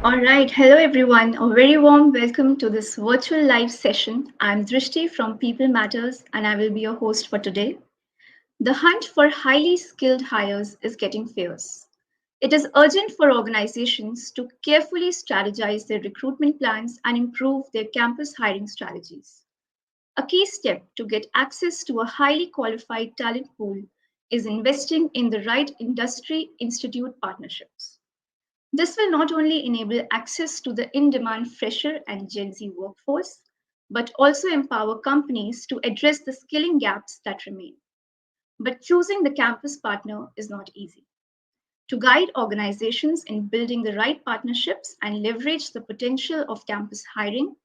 All right, hello everyone. A very warm welcome to this virtual live session. I'm Drishti from People Matters and I will be your host for today. The hunt for highly skilled hires is getting fierce. It is urgent for organizations to carefully strategize their recruitment plans and improve their campus hiring strategies. A key step to get access to a highly qualified talent pool is investing in the right industry institute partnerships. This will not only enable access to the in demand fresher and Gen Z workforce, but also empower companies to address the skilling gaps that remain. But choosing the campus partner is not easy. To guide organizations in building the right partnerships and leverage the potential of campus hiring,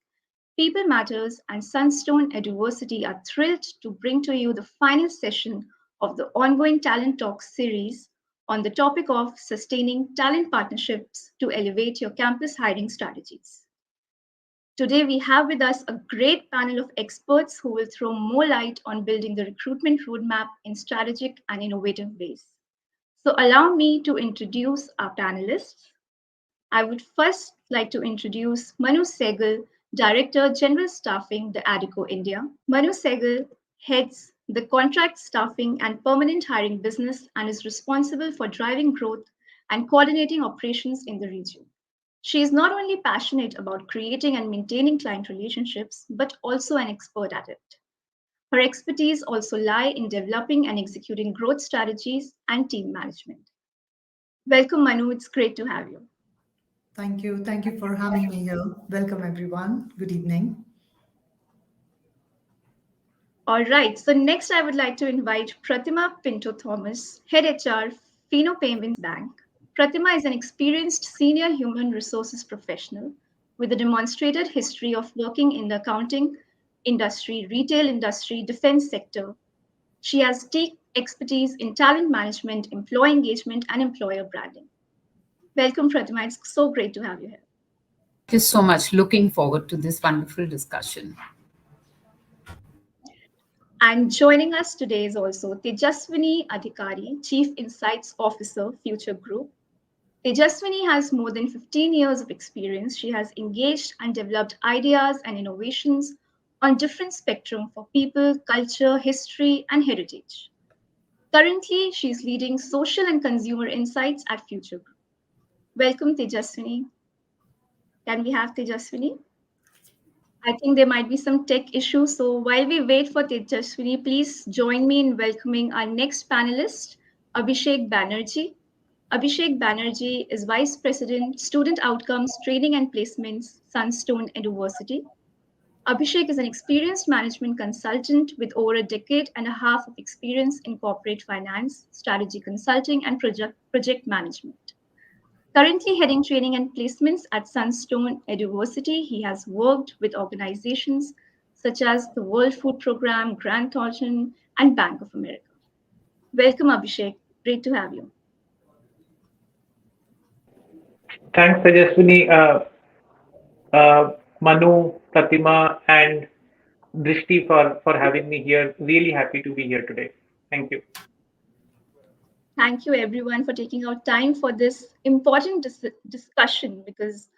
People Matters and Sunstone University are thrilled to bring to you the final session of the ongoing Talent Talks series on the topic of sustaining talent partnerships to elevate your campus hiring strategies. Today, we have with us a great panel of experts who will throw more light on building the recruitment roadmap in strategic and innovative ways. So, allow me to introduce our panelists. I would first like to introduce Manu Sehgal, Director General Staffing, the ADICO India. Manu Sehgal heads the contract staffing and permanent hiring business and is responsible for driving growth and coordinating operations in the region. She is not only passionate about creating and maintaining client relationships, but also an expert at it. Her expertise also lie in developing and executing growth strategies and team management. Welcome, Manu. It's great to have you. Thank you. Thank you for having me here. Welcome, everyone. Good evening. All right. So next, I would like to invite Pratima Pinto Thomas, Head HR, Fino Payments Bank. Pratima is an experienced senior human resources professional with a demonstrated history of working in the accounting industry, retail industry, defense sector. She has deep expertise in talent management, employee engagement, and employer branding. Welcome, Pratima. It's so great to have you here. Thank you so much. Looking forward to this wonderful discussion. And joining us today is also Tejaswini Adhikari, Chief Insights Officer, Future Group. Tejaswini has more than 15 years of experience. She has engaged and developed ideas and innovations on different spectrum for people, culture, history, and heritage. Currently, she's leading social and consumer insights at Future Group. Welcome, Tejaswini. Can we have Tejaswini? I think there might be some tech issues. So while we wait for Tejaswini, please join me in welcoming our next panelist, Abhishek Banerjee. Abhishek Banerjee is Vice President, Student Outcomes, Training and Placements, Sunstone University. Abhishek is an experienced management consultant with over a decade and a half of experience in corporate finance, strategy consulting, and project management. Currently heading training and placements at Sunstone University, he has worked with organizations such as the World Food Program, Grant Thornton, and Bank of America. Welcome, Abhishek. Great to have you. Thanks, Tejaswini, Manu, Pratima, and Drishti for having me here. Really happy to be here today. Thank you. Thank you, everyone, for taking out time for this important discussion because,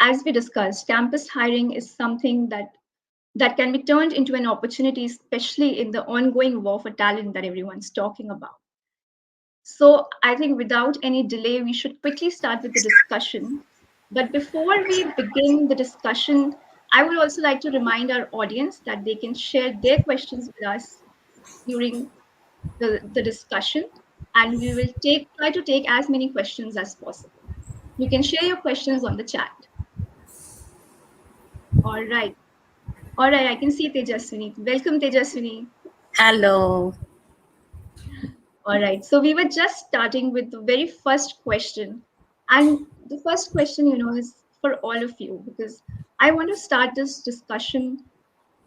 as we discussed, campus hiring is something that can be turned into an opportunity, especially in the ongoing war for talent that everyone's talking about. So I think without any delay, we should quickly start with the discussion. But before we begin the discussion, I would also like to remind our audience that they can share their questions with us during the discussion, and we will try to take as many questions as possible. You can share your questions on the chat. All right. All right, I can see Tejaswini. Welcome, Tejaswini. Hello. All right, so we were just starting with the very first question. And the first question, is for all of you, because I want to start this discussion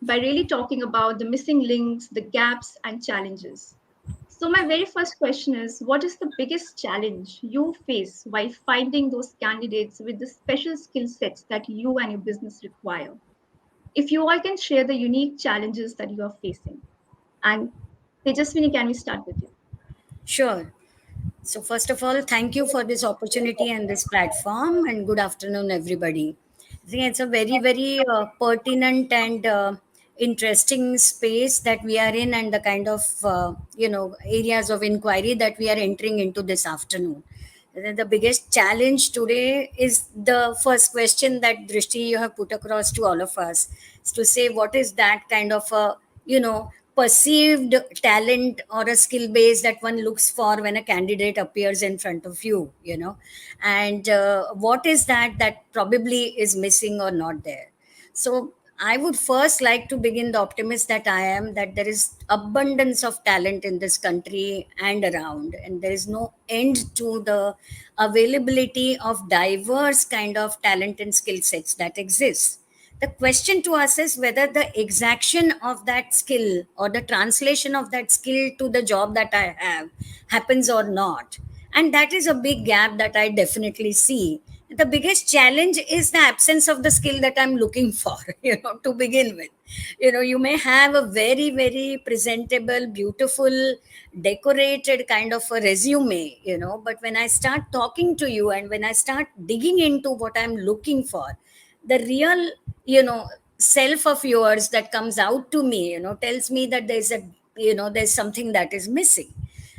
by really talking about the missing links, the gaps, and challenges. So, my very first question is, what is the biggest challenge you face while finding those candidates with the special skill sets that you and your business require? If you all can share the unique challenges that you are facing. And Tejaswini, can we start with you? Sure. So, first of all, thank you for this opportunity and this platform, and good afternoon, everybody. I think it's a very, very pertinent and interesting space that we are in, and the kind of areas of inquiry that we are entering into this afternoon. The biggest challenge today is the first question that Drishti you have put across to all of us, is to say what is that kind of a perceived talent or a skill base that one looks for when a candidate appears in front of you, and what is that probably is missing or not there. So I would first like to begin the optimist that I am, that there is abundance of talent in this country and around, and there is no end to the availability of diverse kind of talent and skill sets that exist. The question to us is whether the exaction of that skill or the translation of that skill to the job that I have happens or not. And that is a big gap that I definitely see. The biggest challenge is the absence of the skill that I'm looking for, to begin with. You may have a very, very presentable, beautiful, decorated kind of a resume, but when I start talking to you and when I start digging into what I'm looking for, the real self of yours that comes out to me tells me that there's something that is missing.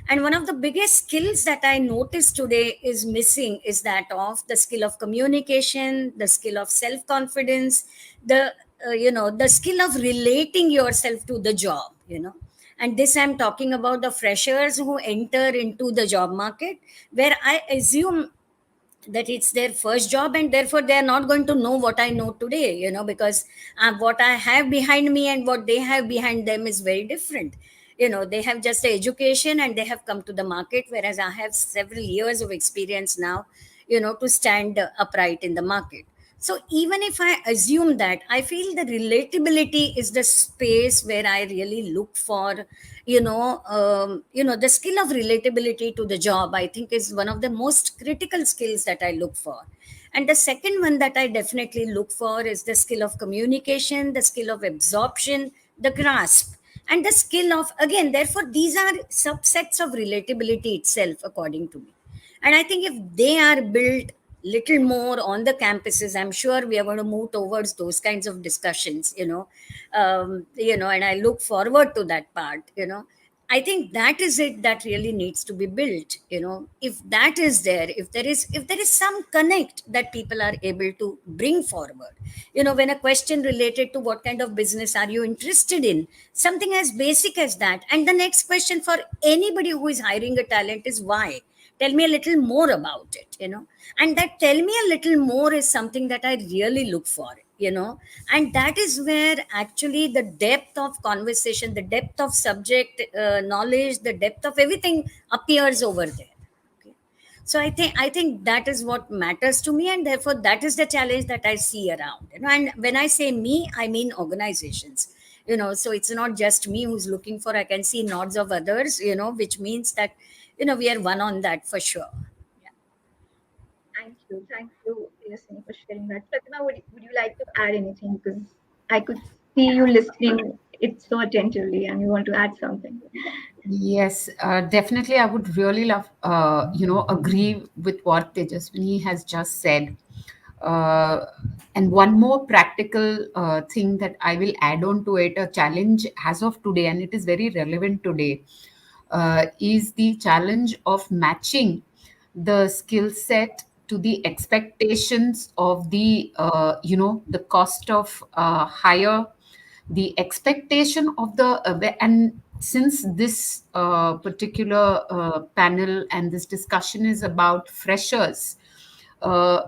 And one of the biggest skills that I notice today is missing is that of the skill of communication, the skill of self confidence, the the skill of relating yourself to the job. And this I'm talking about the freshers who enter into the job market, where I assume that it's their first job, and therefore they are not going to know what I know today, because what I have behind me and what they have behind them is very different. They have just the education and they have come to the market, whereas I have several years of experience now, to stand upright in the market. So even if I assume that, I feel the relatability is the space where I really look for, the skill of relatability to the job. I think is one of the most critical skills that I look for. And the second one that I definitely look for is the skill of communication, the skill of absorption, the grasp, and the skill of, again, therefore these are subsets of relatability itself, according to me. And I think if they are built little more on the campuses, I'm sure we are going to move towards those kinds of discussions, and I look forward to that part. I think that is it that really needs to be built. If that is there, if there is some connect that people are able to bring forward, when a question related to what kind of business are you interested in, something as basic as that, and the next question for anybody who is hiring a talent is why. Tell me a little more about it. And that tell me a little more is something that I really look for. And that is where actually the depth of conversation, the depth of subject knowledge, the depth of everything appears over there. Okay. So I think that is what matters to me, and therefore that is the challenge that I see around. And when I say me, I mean organizations. So it's not just me who's looking for. I can see nods of others, which means that we are one on that for sure. Yeah. Thank you, Yasini, for sharing that. Pratima, would you like to add anything? Because I could see you listening it so attentively and you want to add something. Yes, definitely. I would really love, agree with what Tejaswini has just said. Uh, and one more practical thing that I will add on to it, a challenge as of today, and it is very relevant today, is the challenge of matching the skill set to the expectations of the cost of hire, the expectation of and since this particular panel and this discussion is about freshers, uh,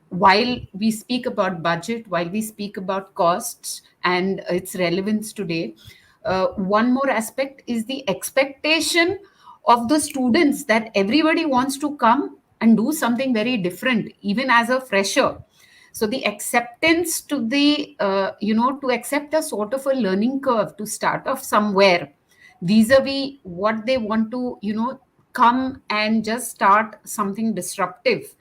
while we speak about budget, while we speak about costs and its relevance today, one more aspect is the expectation of the students that everybody wants to come and do something very different, even as a fresher. So the acceptance to to accept a sort of a learning curve to start off somewhere vis-a-vis what they want to, come and just start something disruptive,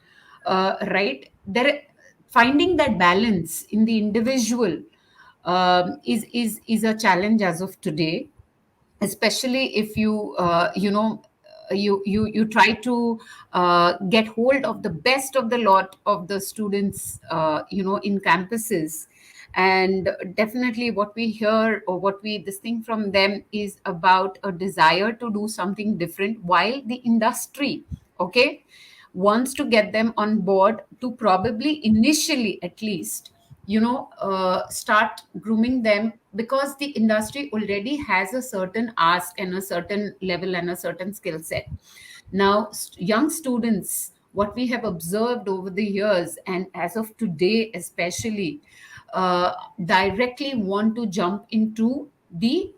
right there. Finding that balance in the individual is a challenge as of today, especially if you you try to get hold of the best of the lot of the students, in campuses. And definitely what we hear, or what we this thing from them, is about a desire to do something different, while the industry, okay, wants to get them on board to probably initially, at least, start grooming them, because the industry already has a certain ask and a certain level and a certain skill set. Now, young students, what we have observed over the years, and as of today especially, directly want to jump into the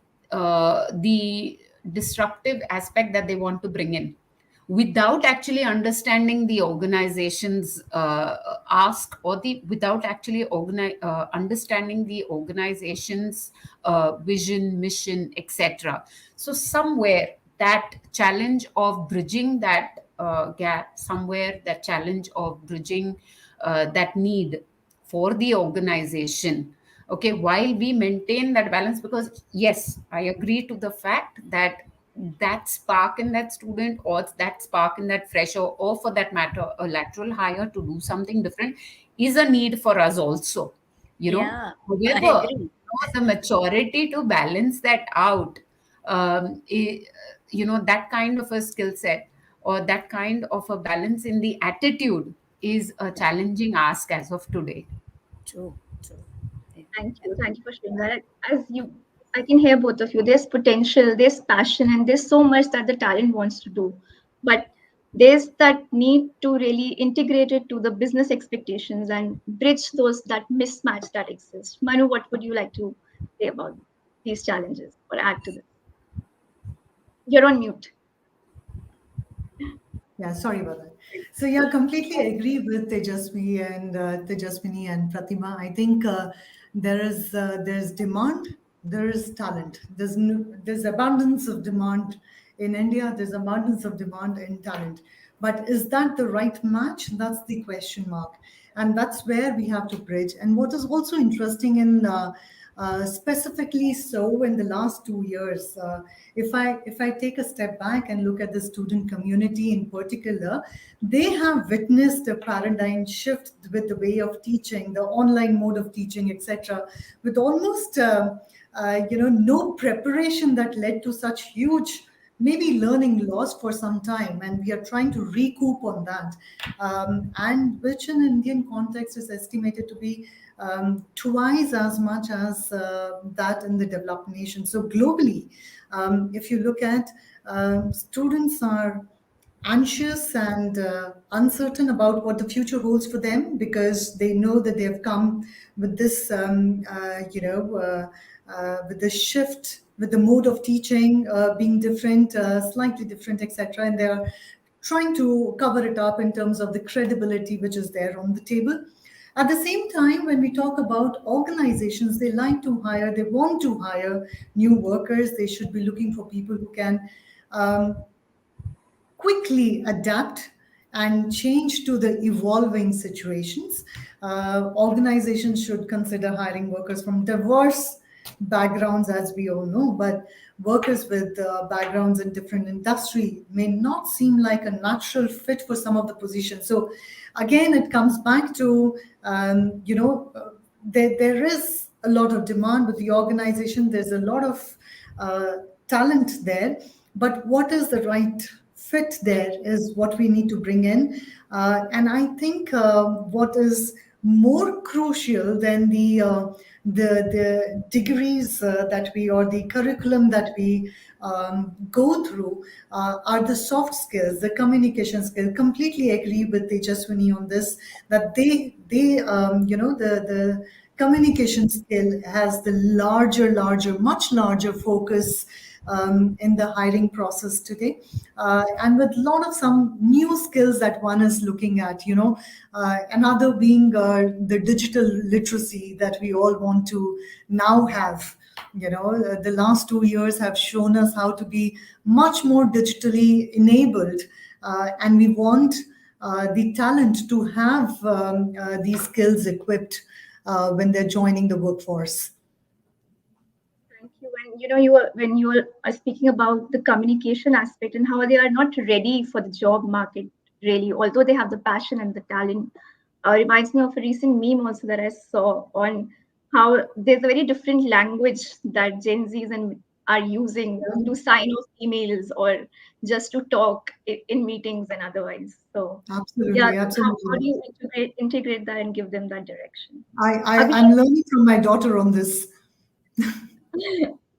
disruptive aspect that they want to bring in, without actually understanding the organization's ask, or the without actually understanding the organization's vision, mission, etc. So somewhere that challenge of bridging that gap, somewhere that challenge of bridging that need for the organization, okay, while we maintain that balance, because yes, I agree to the fact that that spark in that student, or that spark in that fresher, or for that matter a lateral hire to do something different, is a need for us also. Yeah, I However, agree. the maturity to balance that out, that kind of a skill set, or that kind of a balance in the attitude, is a challenging ask as of today. True, true. Yeah. Thank you. Thank you for sharing that. I can hear both of you. There's potential, there's passion, and there's so much that the talent wants to do. But there's that need to really integrate it to the business expectations and bridge those that mismatch that exist. Manu, what would you like to say about these challenges or add to this? You're on mute. Yeah, sorry about that. So yeah, completely agree with Tejaswini and Pratima. I think there's demand, there is talent. There's abundance of demand in India. There's abundance of demand in talent. But is that the right match? That's the question mark, and that's where we have to bridge. And what is also interesting in specifically so in the last 2 years. If I take a step back and look at the student community in particular, they have witnessed a paradigm shift with the way of teaching, the online mode of teaching, etc., with almost no preparation that led to such huge maybe learning loss for some time, and we are trying to recoup on that, and which in Indian context is estimated to be twice as much as that in the developed nation. So globally, if you look at students are anxious and uncertain about what the future holds for them, because they know that they have come with this, with this shift, with the mode of teaching being different, slightly different, etc. And they're trying to cover it up in terms of the credibility which is there on the table. At the same time, when we talk about organizations, they like to hire, they want to hire new workers. They should be looking for people who can quickly adapt and change to the evolving situations. Organizations should consider hiring workers from diverse backgrounds, as we all know, but workers with backgrounds in different industry may not seem like a natural fit for some of the positions. So again, it comes back to there is a lot of demand with the organization. There's a lot of talent there, but what is the right fit there is what we need to bring in. And I think what is more crucial than the degrees that we, or the curriculum that we go through, are the soft skills, the communication skill. Completely agree with Tejaswini on this, that the communication skill has the much larger focus in the hiring process today, and with a lot of some new skills that one is looking at, another being the digital literacy that we all want to now have. The last 2 years have shown us how to be much more digitally enabled, and we want the talent to have these skills equipped when they're joining the workforce. Thank you. And you were when you were speaking about the communication aspect and how they are not ready for the job market, really, although they have the passion and the talent. Reminds me of a recent meme also that I saw on how there's a very different language that Gen Zs and are using to sign off emails or just to talk in meetings and otherwise. So yeah, Absolutely, how do absolutely. you integrate that and give them that direction? I'm Abhishek, learning from my daughter on this.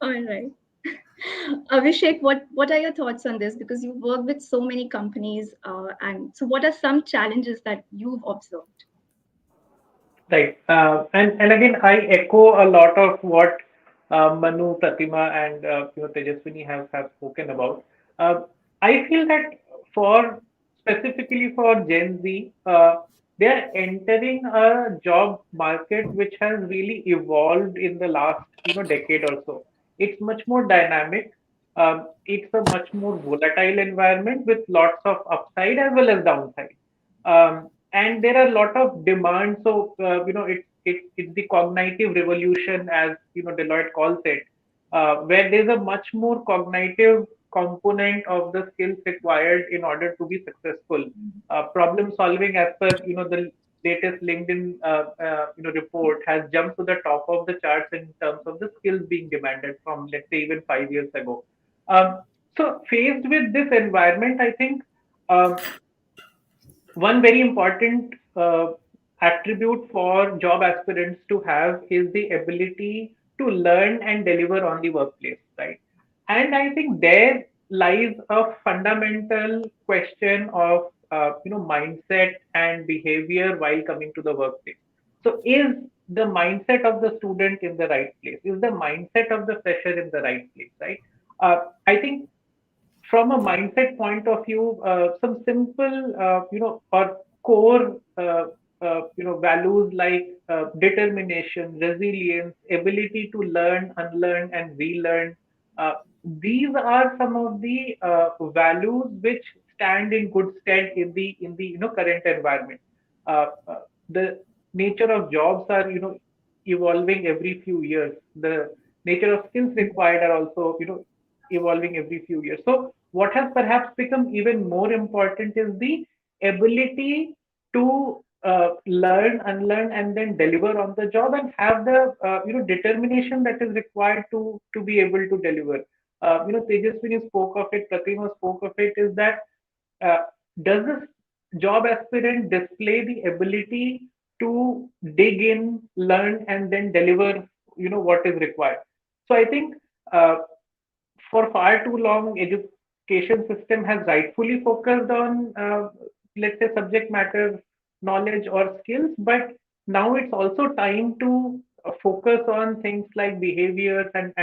all right. Abhishek, what are your thoughts on this? Because you work with so many companies, and so what are some challenges that you've observed? Right. And again, I echo a lot of what Manu, Pratima, and Tejaswini have spoken about. Uh, I feel that for specifically for Gen Z, they are entering a job market which has really evolved in the last decade or so. It's much more dynamic. It's a much more volatile environment with lots of upside as well as downside. And there are a lot of demands. So it's the cognitive revolution, as Deloitte calls it, where there's a much more cognitive component of the skills required in order to be successful. Problem solving, as per the latest LinkedIn report, has jumped to the top of the charts in terms of the skills being demanded from, let's say, even 5 years ago. Um, so faced with this environment, I think. Um, One very important attribute for job aspirants to have is the ability to learn and deliver on the workplace, right? And I think there lies a fundamental question of mindset and behavior while coming to the workplace. So is the mindset of the student in the right place? Is the mindset of the fresher in the right place, right? I think from a mindset point of view, some simple, or core, values like determination, resilience, ability to learn, unlearn, and relearn. Uh, these are some of the values which stand in good stead in the current environment. The nature of jobs are evolving every few years. The nature of skills required are also evolving every few years. So what has perhaps become even more important is the ability to learn, unlearn, and then deliver on the job, and have the determination that is required to be able to deliver. Tejaswini spoke of it, Pratima spoke of it. Is that uh, does this job aspirant display the ability to dig in, learn, and then deliver? What is required. So I think. For far too long, education system has rightfully focused on let's say subject matter knowledge or skills, but now it's also time to focus on things like behaviors and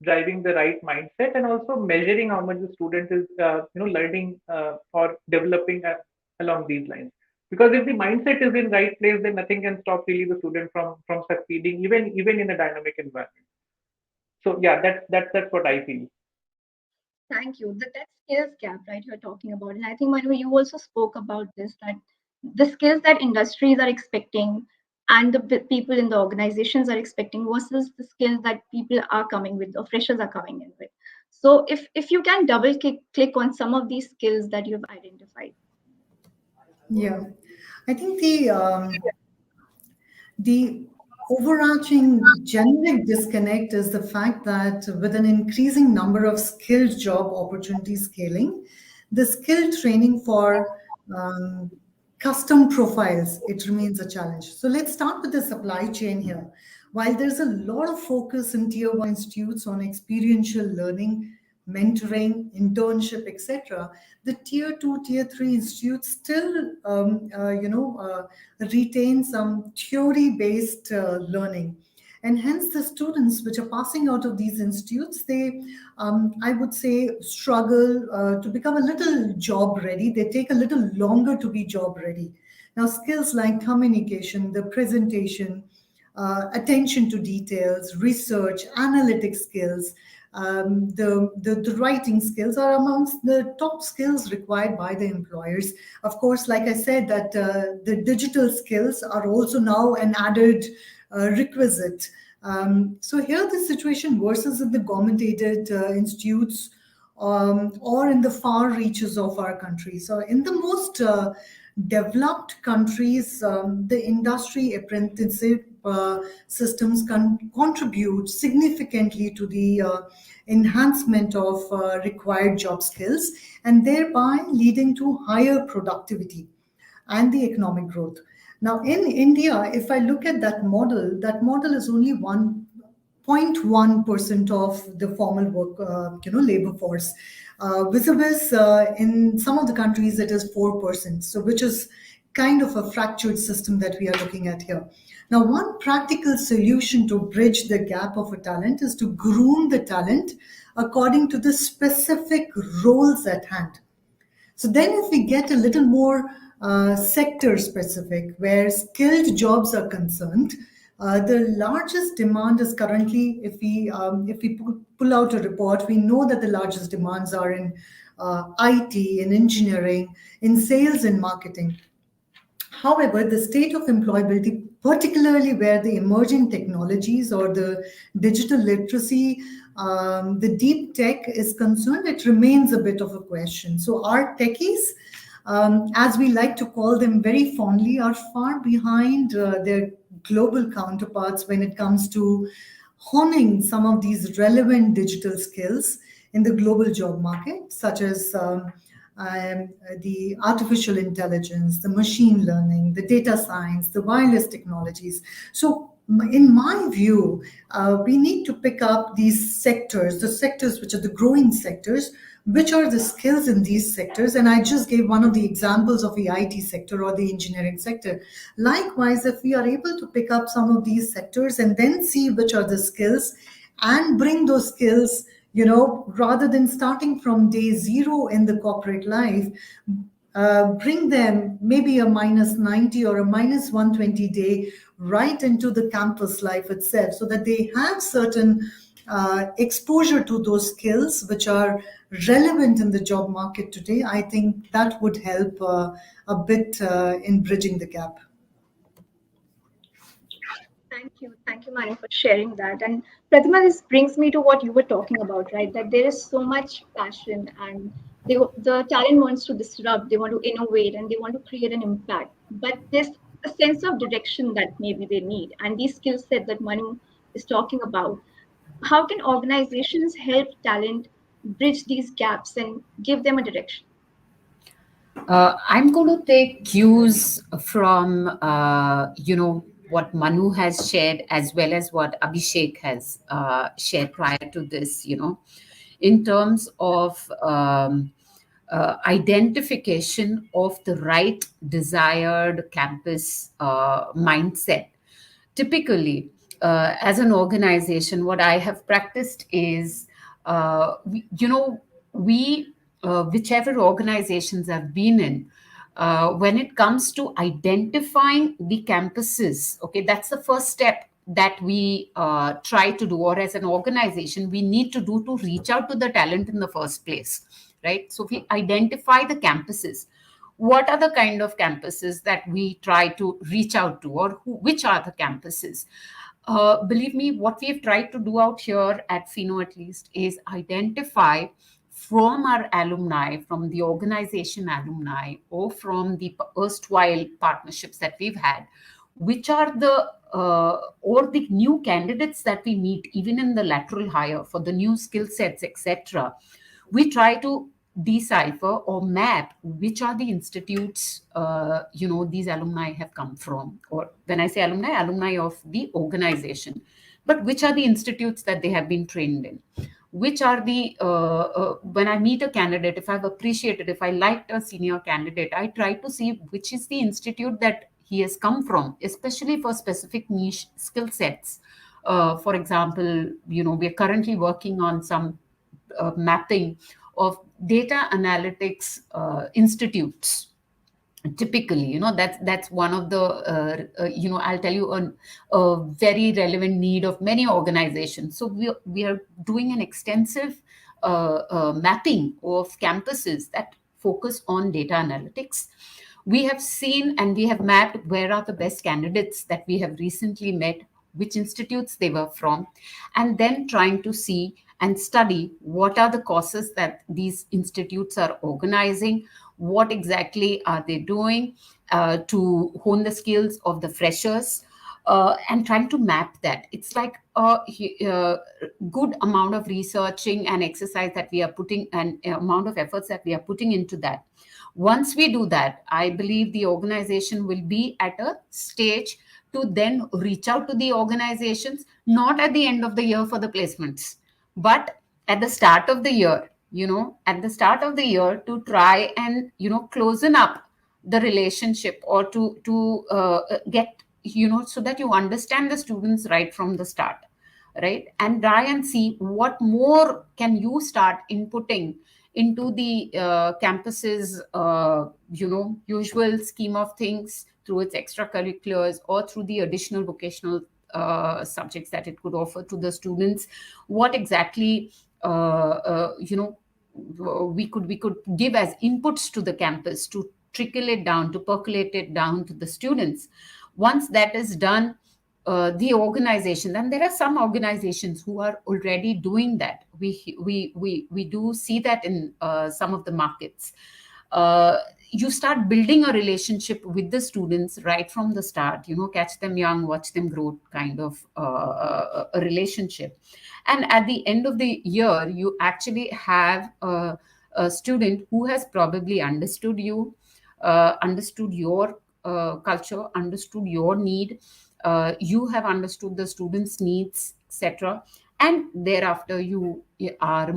driving the right mindset, and also measuring how much the student is learning or developing along these lines. Because if the mindset is in right place, then nothing can stop really the student from succeeding, even in a dynamic environment. So yeah, that's what I feel. Thank you. That skills gap, right, you're talking about. And I think, Manu, you also spoke about this, that the skills that industries are expecting and the people in the organizations are expecting versus the skills that people are coming with or freshers are coming in with. So if you can double click on some of these skills that you've identified. Yeah, I think the overarching generic disconnect is the fact that with an increasing number of skilled job opportunities scaling, the skill training for um, custom profiles, it remains a challenge. So let's start with the supply chain here. While there's a lot of focus in tier one institutes on experiential learning, mentoring, internship, etc., the tier two, tier three institutes still, retain some theory-based learning. And hence, the students which are passing out of these institutes, they, I would say, struggle to become a little job ready. They take a little longer to be job ready. Now, skills like communication, the presentation, attention to details, research, analytic skills, the writing skills are amongst the top skills required by the employers. Of course, like I said, that the digital skills are also now an added requisite. So here the situation worsens in the government-aided institutes or in the far reaches of our country. So in the most developed countries, the industry apprenticeship systems contribute significantly to the enhancement of required job skills and thereby leading to higher productivity and the economic growth. Now, in India, if I look at that model is only 1.1% of the formal work, labor force. Vis-a-vis, in some of the countries, it is 4%. So, which is kind of a fractured system that we are looking at here. Now, one practical solution to bridge the gap of a talent is to groom the talent according to the specific roles at hand. So then, if we get a little more sector specific, where skilled jobs are concerned, the largest demand is currently, if we pull out a report, we know that the largest demands are in IT, in engineering, in sales and marketing. However, the state of employability, particularly where the emerging technologies or the digital literacy, the deep tech is concerned, it remains a bit of a question. So, our techies, as we like to call them very fondly, are far behind their global counterparts when it comes to honing some of these relevant digital skills in the global job market, such as the artificial intelligence, the machine learning, the data science, the wireless technologies. So, in my view, we need to pick up these sectors, the sectors which are the growing sectors, which are the skills in these sectors. And I just gave one of the examples of the IT sector or the engineering sector. Likewise, if we are able to pick up some of these sectors and then see which are the skills and bring those skills, rather than starting from day zero in the corporate life, bring them maybe a minus 90 or a minus 120 day right into the campus life itself, so that they have certain exposure to those skills which are relevant in the job market today. I think that would help a bit in bridging the gap. Thank you, Manu, for sharing that. And Pratima, this brings me to what you were talking about, right? That there is so much passion, and the talent wants to disrupt, they want to innovate, and they want to create an impact. But there's a sense of direction that maybe they need, and these skill set that Manu is talking about. How can organizations help talent bridge these gaps and give them a direction? I'm going to take cues from, what Manu has shared as well as what Abhishek has shared prior to this, in terms of identification of the right desired campus mindset. Typically, as an organization, what I have practiced is, we whichever organizations I've been in, when it comes to identifying the campuses, okay, that's the first step that we try to do, or as an organization, we need to do to reach out to the talent in the first place, right? So we identify the campuses. What are the kind of campuses that we try to reach out to, or which are the campuses? Believe me, what we've tried to do out here at Fino, at least, is identify from our alumni, from the organization alumni, or from the erstwhile partnerships that we've had, which are the or the new candidates that we meet, even in the lateral hire for the new skill sets, etc. We try to decipher or map which are the institutes these alumni have come from, or when I say alumni, alumni of the organization, but which are the institutes that they have been trained in, which are the when I meet a candidate, if I've appreciated, if I liked a senior candidate, I try to see which is the institute that he has come from, especially for specific niche skill sets. For example, we're currently working on some mapping of data analytics institutes. Typically, that's one of the I'll tell you a very relevant need of many organizations. So we are doing an extensive mapping of campuses that focus on data analytics. We have seen and we have mapped where are the best candidates that we have recently met, which institutes they were from, and then trying to see and study what are the courses that these institutes are organizing, what exactly are they doing to hone the skills of the freshers, and trying to map that. It's like a good amount of researching and exercise that we are putting, and amount of efforts that we are putting into that. Once we do that, I believe the organization will be at a stage to then reach out to the organizations, not at the end of the year for the placements, but at the start of the year, at the start of the year, to try and closen up the relationship, or to get, so that you understand the students right from the start, right, and try and see what more can you start inputting into the campus's usual scheme of things, through its extracurriculars or through the additional vocational subjects that it could offer to the students. What exactly we could give as inputs to the campus, to trickle it down, to percolate it down to the students. Once that is done, the organization, and there are some organizations who are already doing that. We do see that in some of the markets. You start building a relationship with the students right from the start, catch them young, watch them grow, kind of a relationship. And at the end of the year, you actually have a student who has probably understood you, understood your culture, understood your need. You have understood the students' needs, etc. And thereafter, you are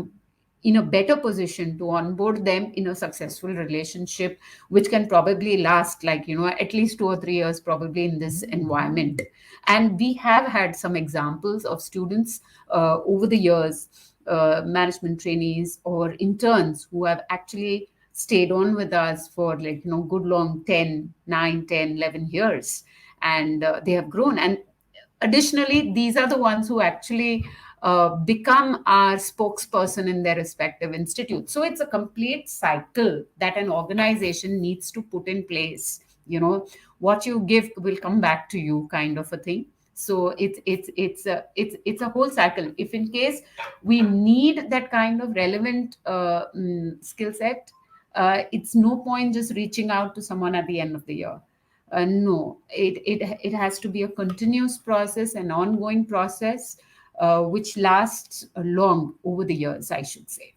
in a better position to onboard them in a successful relationship, which can probably last, like, at least 2 or 3 years, probably, in this environment. And we have had some examples of students over the years, management trainees or interns, who have actually stayed on with us for, like, good long 10, 9, 10, 11 years, and they have grown. And additionally, these are the ones who actually become our spokesperson in their respective institutes. So it's a complete cycle that an organization needs to put in place. What you give will come back to you, kind of a thing. So it's a whole cycle. If in case we need that kind of relevant skill set, it's no point just reaching out to someone at the end of the year. No, it has to be a continuous process, an ongoing process, which lasts long over the years, I should say.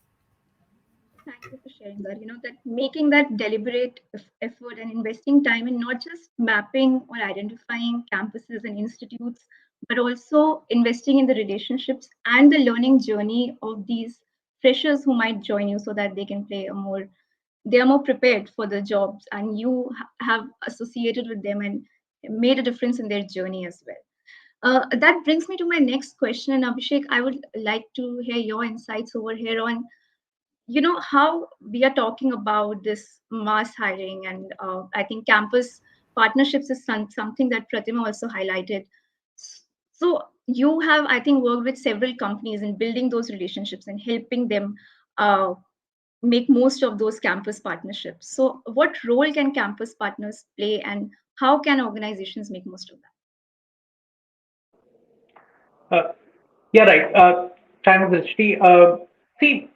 Thank you for sharing that. That making that deliberate effort and investing time in not just mapping or identifying campuses and institutes, but also investing in the relationships and the learning journey of these freshers who might join you, so that they are more prepared for the jobs, and you have associated with them and made a difference in their journey as well. That brings me to my next question, and Abhishek, I would like to hear your insights over here on how we are talking about this mass hiring, and I think campus partnerships is something that Pratima also highlighted. So you have, I think, worked with several companies in building those relationships and helping them make most of those campus partnerships. So what role can campus partners play, and how can organizations make most of that? Uh, yeah, right. Thanks, Drishti. See,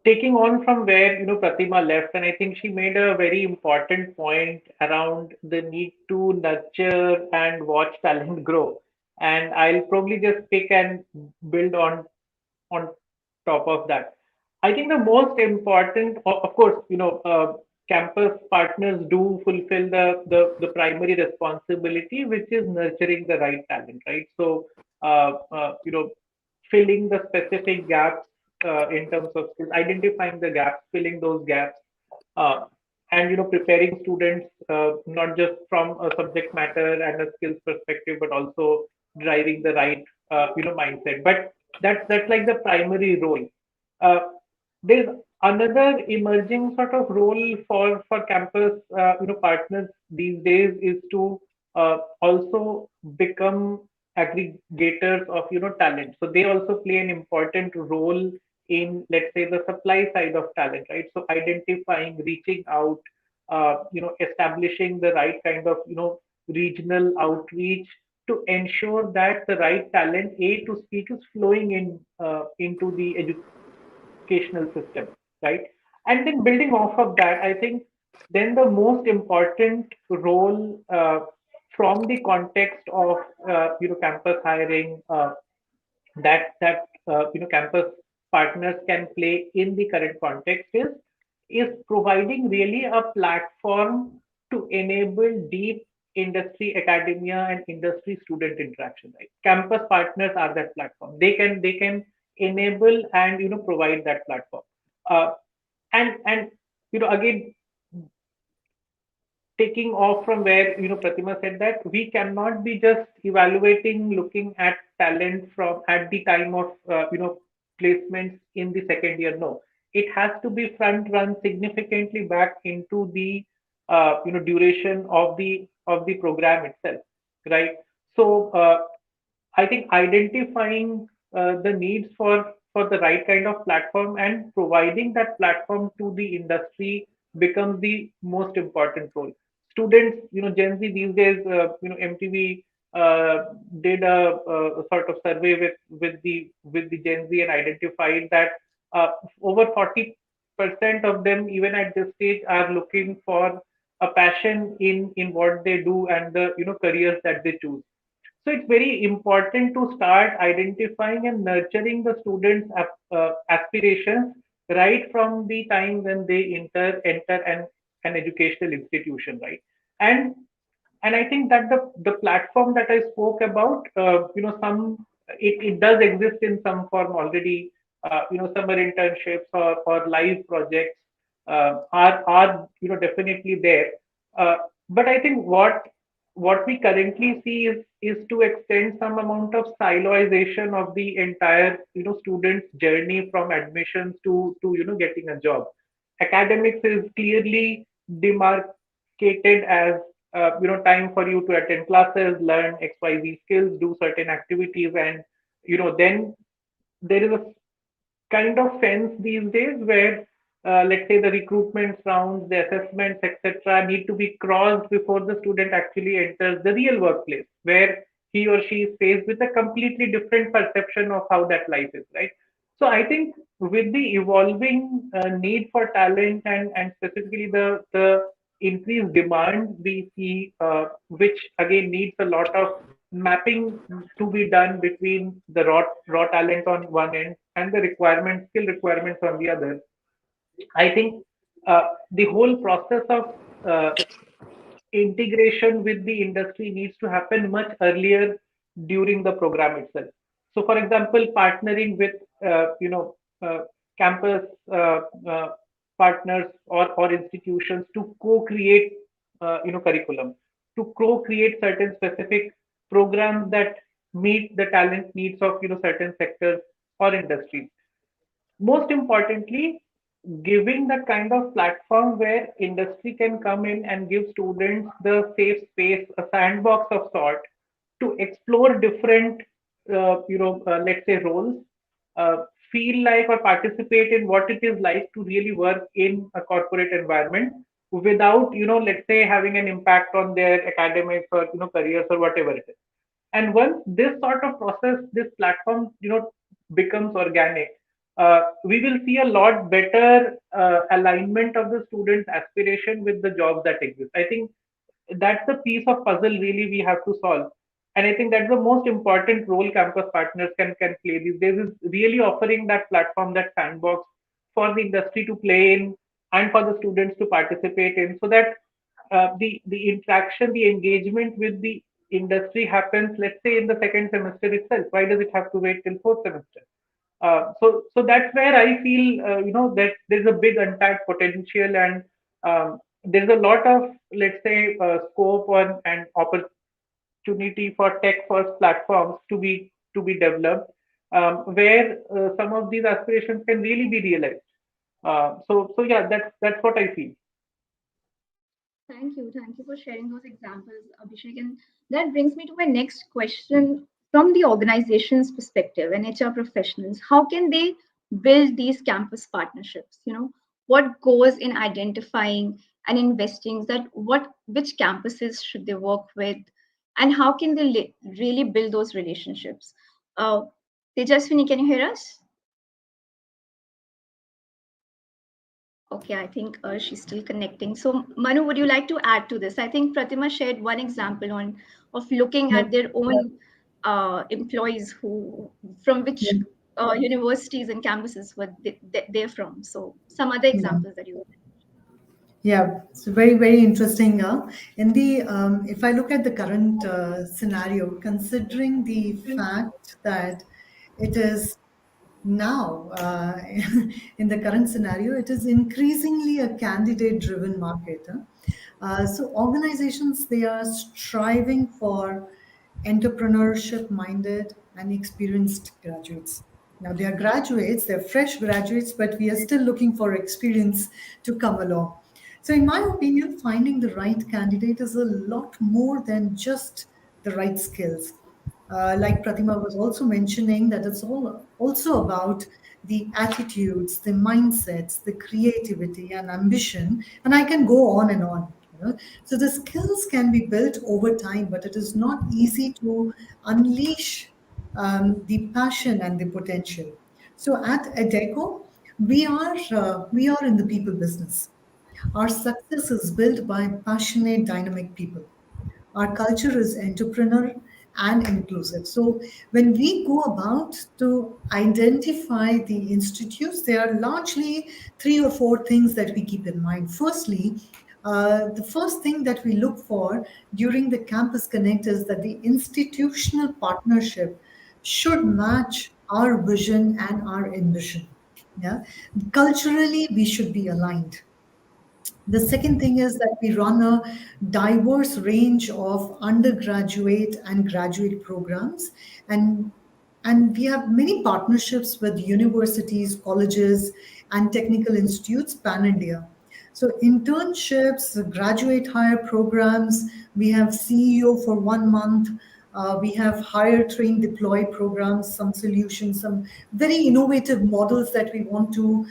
taking on from where Pratima left, and I think she made a very important point around the need to nurture and watch talent grow. And I'll probably just pick and build on top of that. I think the most important, of course, campus partners do fulfill the primary responsibility, which is nurturing the right talent, right? So, filling the specific gaps in terms of skills, identifying the gaps, filling those gaps, uh, and preparing students not just from a subject matter and a skills perspective, but also driving the right mindset. But that's like the primary role. Uh, there's another emerging sort of role for campus partners these days, is to also become aggregators of talent. So they also play an important role in, let's say, the supply side of talent, right? So identifying, reaching out, establishing the right kind of regional outreach to ensure that the right talent, A to speak, is flowing into the educational system, right? And then building off of that, I think then the most important role from the context of campus hiring that campus partners can play in the current context is providing really a platform to enable deep industry academia and industry student interaction, right? Campus partners are that platform. They can enable and provide that platform. Uh, and and again, taking off from where Pratima said, that we cannot be just evaluating, looking at talent from at the time of placements in the second year. No, it has to be front run significantly back into the duration of the program itself, right? So I think identifying the needs for the right kind of platform and providing that platform to the industry becomes the most important role. Students, Gen Z these days, MTV did a sort of survey with the Gen Z and identified that over 40% of them, even at this stage, are looking for a passion in what they do and the careers that they choose. So it's very important to start identifying and nurturing the students' aspirations right from the time when they enter an educational institution, right? And and I think that the platform that I spoke about, it does exist in some form already. Summer internships or live projects are definitely there. Uh, but I think what we currently see is to extend some amount of siloization of the entire student's journey from admissions to getting a job. Academics is clearly demarcated as time for you to attend classes, learn XYZ skills, do certain activities, and then there is a kind of fence these days where let's say the recruitment rounds, the assessments, etc., need to be crossed before the student actually enters the real workplace, where he or she is faced with a completely different perception of how that life is, right? So I think with the evolving need for talent and specifically the increased demand we see, which again needs a lot of mapping to be done between the raw talent on one end and the skill requirements on the other. I think the whole process of uh, integration with the industry needs to happen much earlier during the program itself. So, for example, partnering with uh, campus uh, partners or institutions to co-create curriculum, to co-create certain specific programs that meet the talent needs of certain sectors or industries. Most importantly, giving that kind of platform where industry can come in and give students the safe space, a sandbox of sort, to explore different let's say roles, uh, feel like or participate in what it is like to really work in a corporate environment without let's say having an impact on their academics or careers or whatever it is. And once this sort of process, this platform becomes organic, we will see a lot better alignment of the students aspiration with the jobs that exist. I think that's the piece of puzzle really we have to solve. And I think that's the most important role campus partners can play these days, is really offering that platform, that sandbox for the industry to play in and for the students to participate in, so that the interaction, the engagement with the industry happens, let's say, in the second semester itself. Why does it have to wait till fourth semester? So that's where I feel that there's a big untapped potential, and there's a lot of, let's say, scope and opportunity for tech first platforms to be developed, where some of these aspirations can really be realized. So yeah, that's what I feel. Thank you. Thank you for sharing those examples, Abhishek. And that brings me to my next question. From the organization's perspective and HR professionals, how can they build these campus partnerships? What goes in identifying and investing that which campuses should they work with? and how can they really build those relationships? Uh, Tejaswini, can you hear us? Okay, I think she's still connecting. So, Manu, would you like to add to this? I think Pratima shared one example on of looking Yeah, at their own employees who from which yeah, universities and campuses were they're from. So, some other yeah. examples that you. Yeah, it's very, very interesting. In the if I look at the current scenario, considering the fact that it is now in the current scenario, it is increasingly a candidate-driven market. So organizations, they are striving for entrepreneurship-minded and experienced graduates. Now they are graduates, they're fresh graduates, but we are still looking for experience to come along. So, in my opinion, finding the right candidate is a lot more than just the right skills. Like Pratima was also mentioning, that it's all also about the attitudes, the mindsets, the creativity and ambition, and I can go on and on. So the skills can be built over time, but it is not easy to unleash the passion and the potential. So at Adecco, we are in the people business. Our success is built by passionate, dynamic people. Our culture is entrepreneur and inclusive. So when we go about to identify the institutes, there are largely three or four things that we keep in mind. Firstly, the first thing that we look for during the campus connect is that the institutional partnership should match our vision and our ambition. Yeah, culturally we should be aligned. The second thing is that we run a diverse range of undergraduate and graduate programs, and we have many partnerships with universities, colleges, and technical institutes pan India. So internships, graduate hire programs, we have CEO for 1 month. We have hire, train, deploy programs, some solutions, some very innovative models that we want to,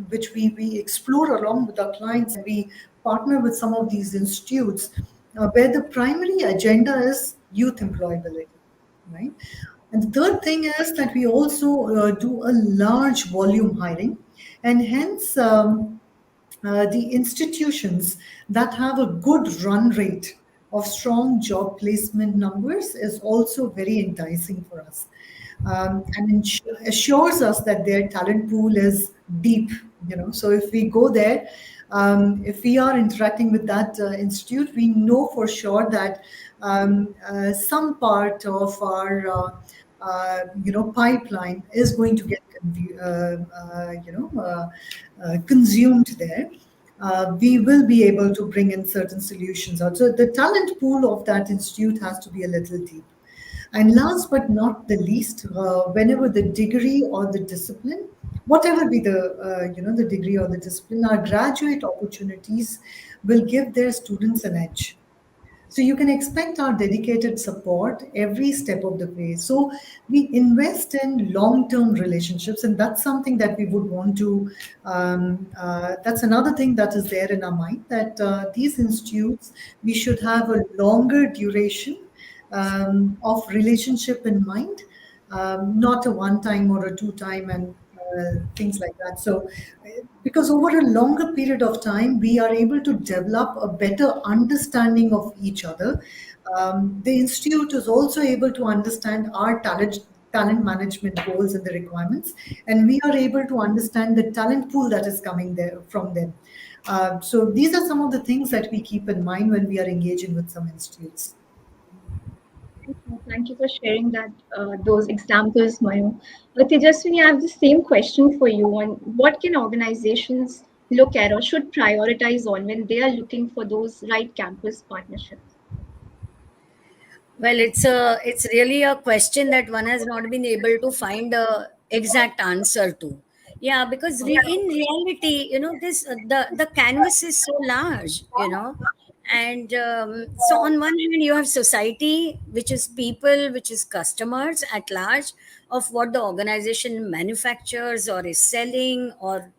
which we explore along with our clients. We partner with some of these institutes where the primary agenda is youth employability, right? And the third thing is that we also do a large volume hiring, and hence the institutions that have a good run rate of strong job placement numbers is also very enticing for us, and assures us that their talent pool is deep. So if we go there, if we are interacting with that institute, we know for sure that some part of our pipeline is going to get consumed there. We will be able to bring in certain solutions out. So the talent pool of that institute has to be a little deep. And last but not the least, whenever the degree or the discipline, whatever be the the degree or the discipline, our graduate opportunities will give their students an edge. So you can expect our dedicated support every step of the way. So we invest in long-term relationships, and that's something that we would want to. That's another thing that is there in our mind, that these institutes, we should have a longer duration of relationship in mind, not a one time or a two time and things like that. So, because over a longer period of time, we are able to develop a better understanding of each other. The institute is also able to understand our talent management goals and the requirements, and we are able to understand the talent pool that is coming there from them. So these are some of the things that we keep in mind when we are engaging with some institutes. Thank you for sharing that those examples, Mayu. Tejaswini, I have the same question for you on what can organizations look at or should prioritize on when they are looking for those right campus partnerships? Well, it's really a question that one has not been able to find a exact answer to. Yeah, because in reality, this the canvas is so large, and so on one hand you have society, which is people, which is customers at large of what the organization manufactures or is selling, or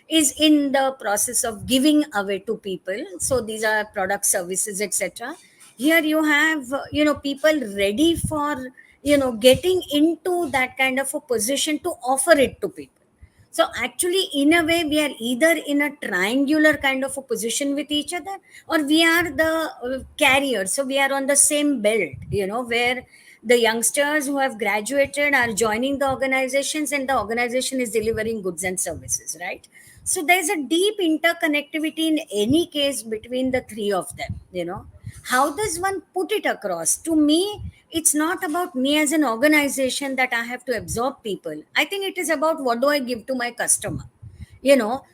is in the process of giving away to people. So these are products, services, etc. Here you have people ready for getting into that kind of a position to offer it to people. So actually, in a way, we are either in a triangular kind of a position with each other, or we are the carriers. So we are on the same belt, where the youngsters who have graduated are joining the organizations, and the organization is delivering goods and services, right? So there's a deep interconnectivity in any case between the three of them. How does one put it across? To me, it's not about me as an organization that I have to absorb people. I think it is about what do I give to my customer.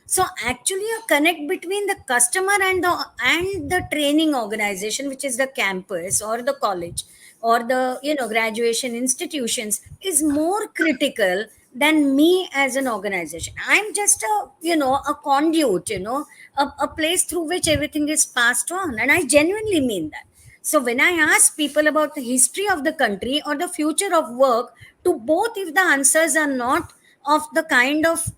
So actually a connect between the customer and the training organization, which is the campus or the college or the graduation institutions, is more critical than me as an organization. I'm just a conduit, a place through which everything is passed on, and I genuinely mean that. So when I ask people about the history of the country or the future of work, to both, if the answers are not of the kind of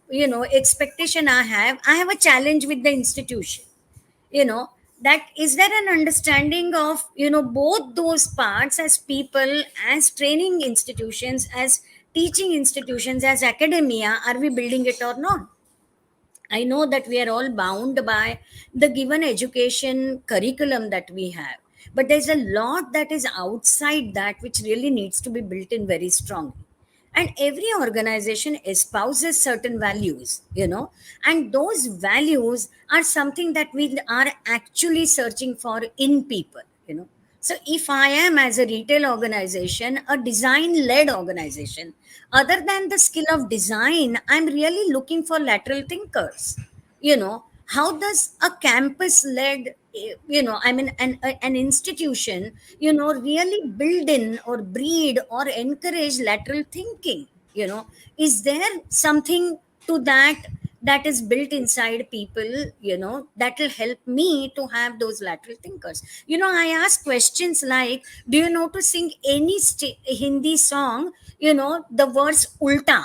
expectation I have a challenge with the institution. you know that is there an understanding of both those parts, as people, as training institutions, as teaching institutions, as academia, are we building it or not? I know that we are all bound by the given education curriculum that we have, but there's a lot that is outside that which really needs to be built in very strongly. And every organization espouses certain values, and those values are something that we are actually searching for in people. So if I am, as a retail organization, a design led organization, other than the skill of design, I'm really looking for lateral thinkers. How does a campus led, I mean, an institution, really build in or breed or encourage lateral thinking? Is there something to that is built inside people, that will help me to have those lateral thinkers? I ask questions like, do you know to sing any Hindi song, the words ulta?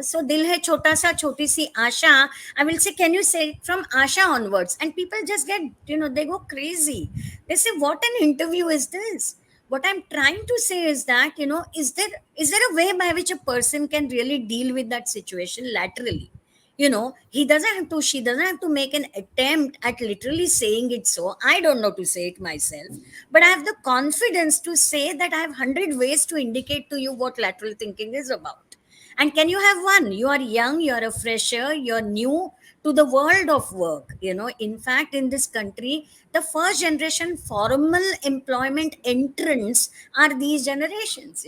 So dil hai chota sa choti si asha, I will say, can you say it from asha onwards? And people just get, they go crazy. They say, what an interview is this? What I'm trying to say is that, is there a way by which a person can really deal with that situation laterally? He doesn't have to, she doesn't have to make an attempt at literally saying it. So I don't know to say it myself, but I have the confidence to say that I have 100 ways to indicate to you what lateral thinking is about. And can you have one? You are young, you are a fresher, you're new to the world of work. In fact, in this country, the first generation formal employment entrants are these generations.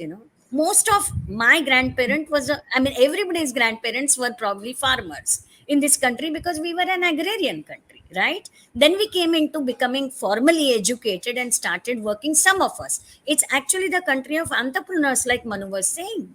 Most of my grandparent was I mean, everybody's grandparents were probably farmers in this country, because we were an agrarian country, right? Then we came into becoming formally educated and started working, some of us. It's actually the country of entrepreneurs, like Manu was saying.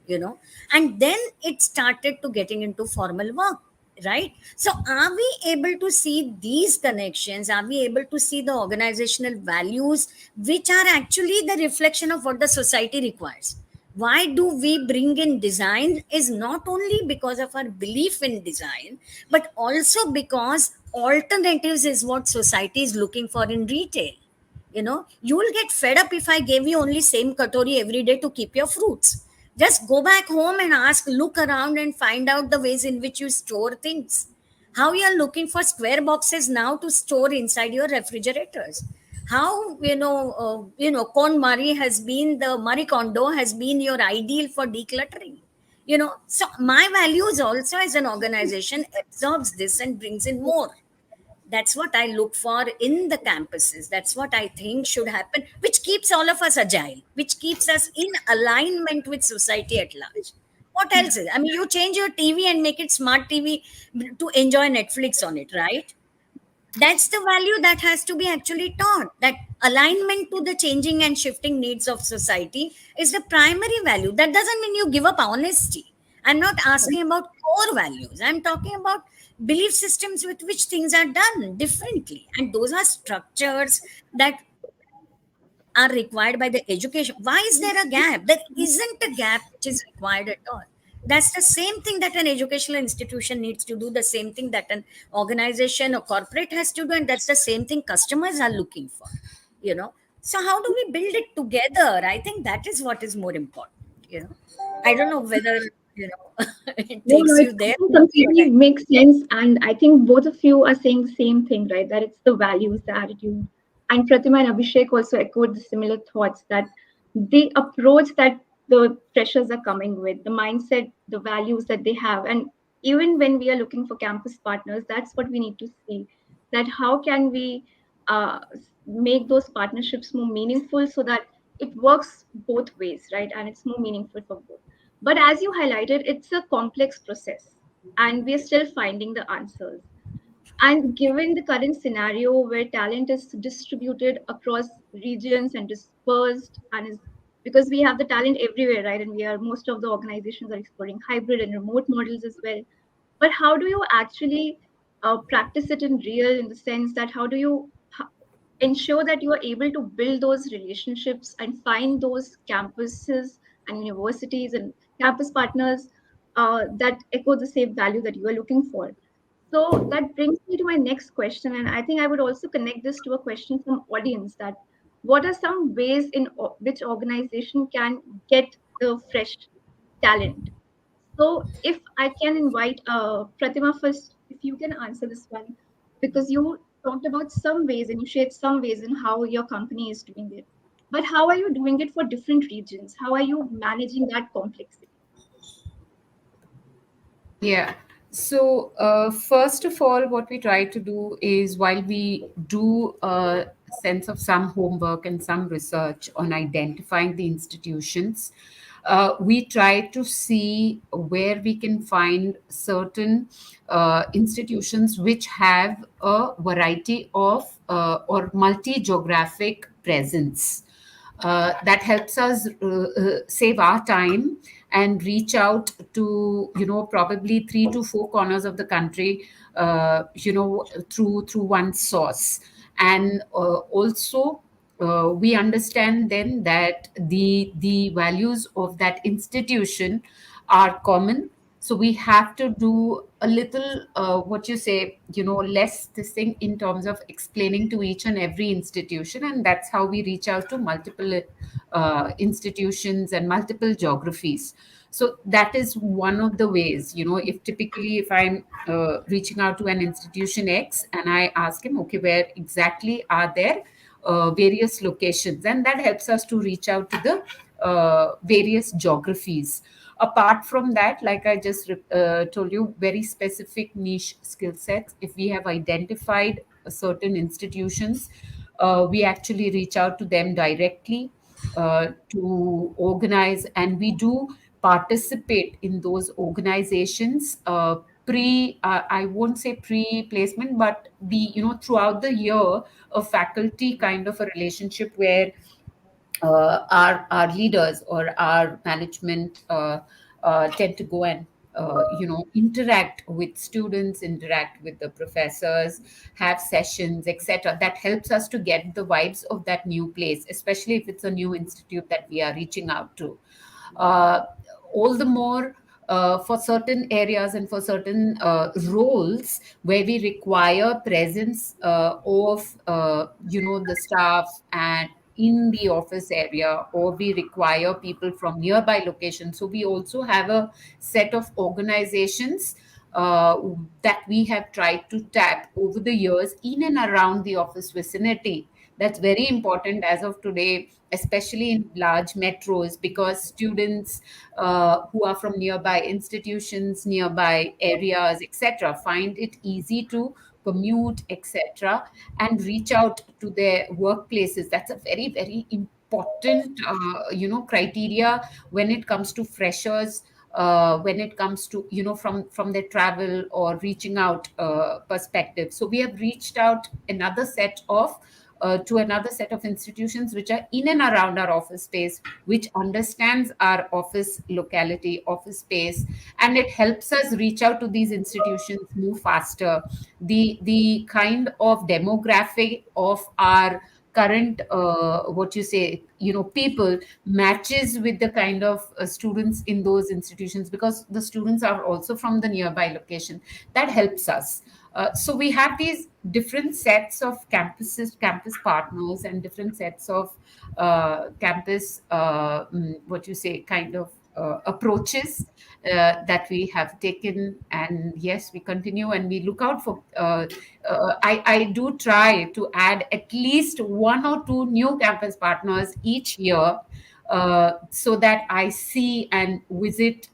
And then it started to getting into formal work, right? So are we able to see these connections? Are we able to see the organizational values, which are actually the reflection of what the society requires? Why do we bring in design is not only because of our belief in design, but also because alternatives is what society is looking for in retail. You will get fed up if I gave you only same katori every day to keep your fruits. Just go back home and ask, look around and find out the ways in which you store things. How you are looking for square boxes now to store inside your refrigerators. How, KonMari has been, the Marie Kondo has been your ideal for decluttering. So my values also as an organization absorbs this and brings in more. That's what I look for in the campuses. That's what I think should happen, which keeps all of us agile, which keeps us in alignment with society at large. What else is, I mean, you change your TV and make it smart TV to enjoy Netflix on it, right? That's the value that has to be actually taught, that alignment to the changing and shifting needs of society is the primary value. That doesn't mean you give up honesty. I'm not asking about core values, I'm talking about belief systems with which things are done differently, and those are structures that are required by the education. Why is there a gap? There isn't a gap which is required at all. That's the same thing that an educational institution needs to do, the same thing that an organization or corporate has to do, and that's the same thing customers are looking for. You know, So how do we build it together? I think that is what is more important. You know, I don't know whether it No, no, takes it you there. I think But completely makes sense. And I think both of you are saying the same thing, right? That it's the values, the attitude. And Pratima and Abhishek also echoed the similar thoughts that the approach that the freshers are coming with, the mindset, the values that they have. And even when we are looking for campus partners, that's what we need to see. That how can we make those partnerships more meaningful so that it works both ways, right? And it's more meaningful for both. But as you highlighted, it's a complex process and we're still finding the answers. And given the current scenario where talent is distributed across regions and dispersed, and is because we have the talent everywhere, right? And we are most of the organizations are exploring hybrid and remote models as well. But how do you actually practice it in real, in the sense that how do you ensure that you are able to build those relationships and find those campuses and universities and campus partners that echo the same value that you are looking for. So that brings me to my next question, and I think I would also connect this to a question from audience that what are some ways in which organization can get the fresh talent? So if I can invite Pratima first, if you can answer this one, because you talked about some ways and you shared some ways in how your company is doing it. But how are you doing it for different regions? How are you managing that complexity? Yeah. So, first of all, what we try to do is while we do a sense of some homework and some research on identifying the institutions, we try to see where we can find certain institutions which have a variety of or multi geographic presence. That helps us save our time and reach out to probably 3 to 4 corners of the country, through one source. And also we understand then that the values of that institution are common, so we have to do a little what you say, less this thing in terms of explaining to each and every institution, and that's how we reach out to multiple institutions and multiple geographies. So that is one of the ways. If typically if I'm reaching out to an institution X and I ask him, okay, where exactly are there various locations, and that helps us to reach out to the various geographies. Apart from that, like I just told you, very specific niche skill sets. If we have identified certain institutions, we actually reach out to them directly to organize, and we do participate in those organizations I won't say pre placement, but throughout the year, a faculty kind of a relationship where our leaders or our management tend to go and interact with students, interact with the professors, have sessions, etc. That helps us to get the vibes of that new place, especially if it's a new institute that we are reaching out to. uh, all the more for certain areas and for certain roles where we require presence of the staff and in the office area, or we require people from nearby locations. So we also have a set of organizations uh, that we have tried to tap over the years in and around the office vicinity. That's very important as of today, especially in large metros, because students who are from nearby institutions, nearby areas, etc., find it easy to commute, etc., and reach out to their workplaces. That's a very, very important, criteria when it comes to freshers. When it comes to from their travel or reaching out perspective, so we have reached out another set of to another set of institutions which are in and around our office space, which understands our office locality, office space, and it helps us reach out to these institutions move faster. The kind of demographic of our current what you say, people matches with the kind of students in those institutions, because the students are also from the nearby location. That helps us. So we have these different sets of campus partners, and different sets of campus what you say, kind of approaches that we have taken. And yes, we continue, and we look out for I do try to add at least one or two new campus partners each year, so that I see and visit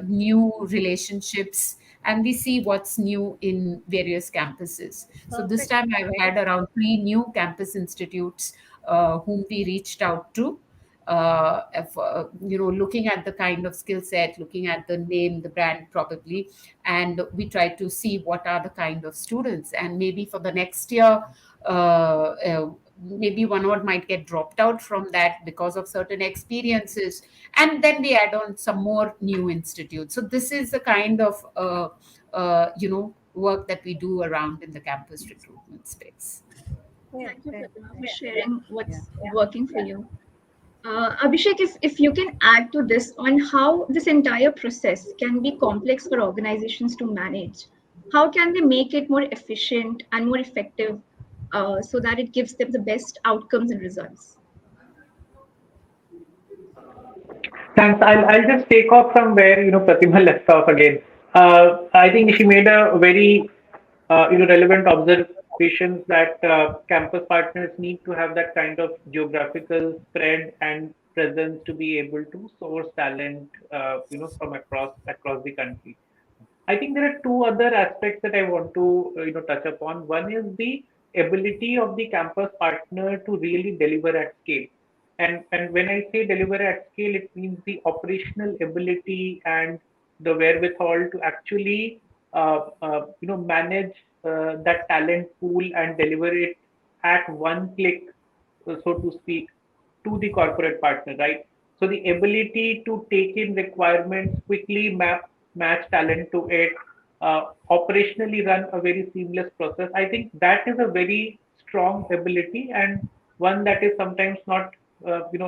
new relationships, and we see what's new in various campuses. So this Perfect. time I've had around three new campus institutes whom we reached out to. Looking at the kind of skill set, looking at the name, the brand probably, and we try to see what are the kind of students, and maybe for the next year, maybe one or might get dropped out from that because of certain experiences, and then we add on some more new institutes. So this is the kind of work that we do around in the campus recruitment space. Thank you, Pratima, for Yeah, sharing yeah, what's working for you. Abhishek, if you can add to this on how this entire process can be complex for organizations to manage, how can they make it more efficient and more effective so that it gives them the best outcomes and results? Thanks. I'll just take off from where Pratima left off again. I think she made a very relevant observations that campus partners need to have that kind of geographical spread and presence to be able to source talent from across the country. I think there are two other aspects that I want to touch upon. One is the ability of the campus partner to really deliver at scale. And when I say deliver at scale, it means the operational ability and the wherewithal to actually manage that talent pool and deliver it at one click, so to speak, to the corporate partner, right? So the ability to take in requirements, quickly match talent to it, operationally run a very seamless process. I think that is a very strong ability, and one that is sometimes not,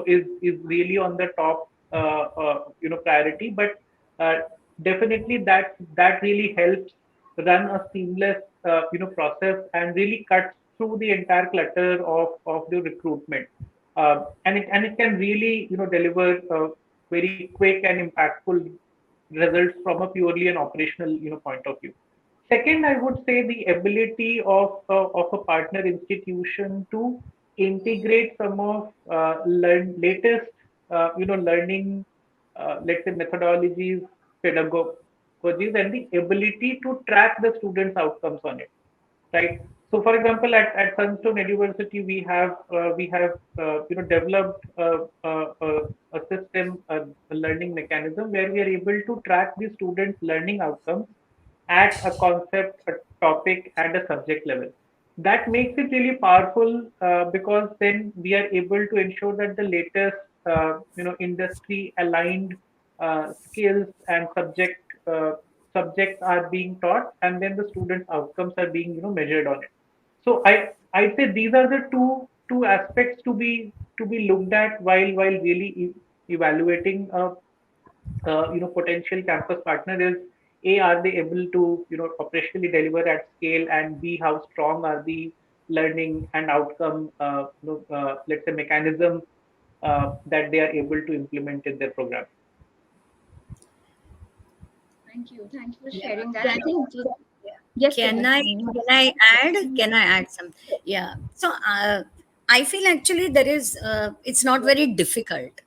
is really on the top, priority. But uh, definitely that really helps run a seamless, process, and really cuts through the entire clutter of the recruitment. And it can really deliver very quick and impactful results from a purely an operational point of view. Second, I would say the ability of a partner institution to integrate some of latest learning, let's say, methodologies, pedagogies, and the ability to track the students' outcomes on it, right? So, for example, at Sunstone University, we have developed a system, a learning mechanism where we are able to track the students' learning outcomes at a concept, a topic, and a subject level. That makes it really powerful because then we are able to ensure that the latest, industry aligned skills and subjects are being taught, and then the students' outcomes are being measured on it. So I'd say these are the two aspects to be looked at while really evaluating potential campus partner is: A, are they able to operationally deliver at scale, and B, how strong are the learning and outcome let's say mechanism that they are able to implement in their program. Thank you. Thank you for yeah. sharing that. I think, yes, Can Pratima. I can I add? Can I add some? Yeah. So I feel actually there is. It's not very difficult.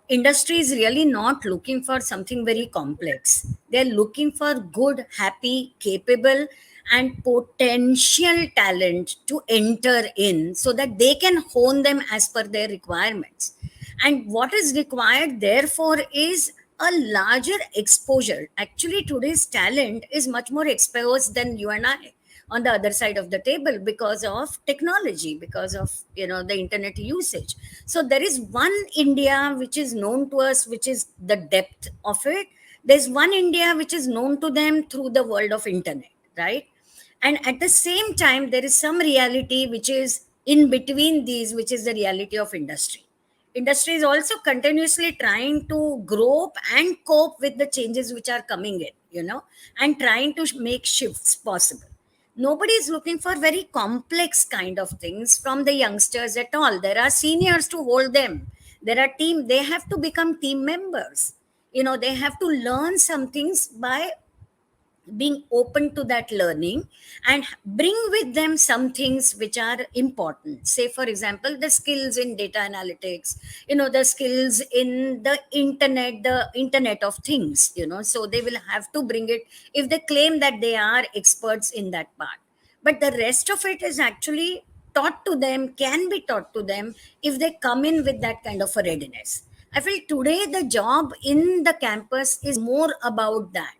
Industry is really not looking for something very complex. They're looking for good, happy, capable, and potential talent to enter in, so that they can hone them as per their requirements. And what is required therefore is a larger exposure. Actually, today's talent is much more exposed than you and I on the other side of the table, because of technology, because of the internet usage. So there is one India which is known to us, which is the depth of it. There's one India which is known to them through the world of internet, right? And at the same time, there is some reality which is in between these, which is the reality of industry. Industry is also continuously trying to grow and cope with the changes which are coming in, and trying to make shifts possible. Nobody is looking for very complex kind of things from the youngsters at all. There are seniors to hold them. There are team, they have to become team members. They have to learn some things by being open to that learning, and bring with them some things which are important. Say for example, the skills in data analytics, the skills in the internet of things, so they will have to bring it if they claim that they are experts in that part. But the rest of it is actually taught to them, can be taught to them, if they come in with that kind of a readiness. I feel today the job in the campus is more about that.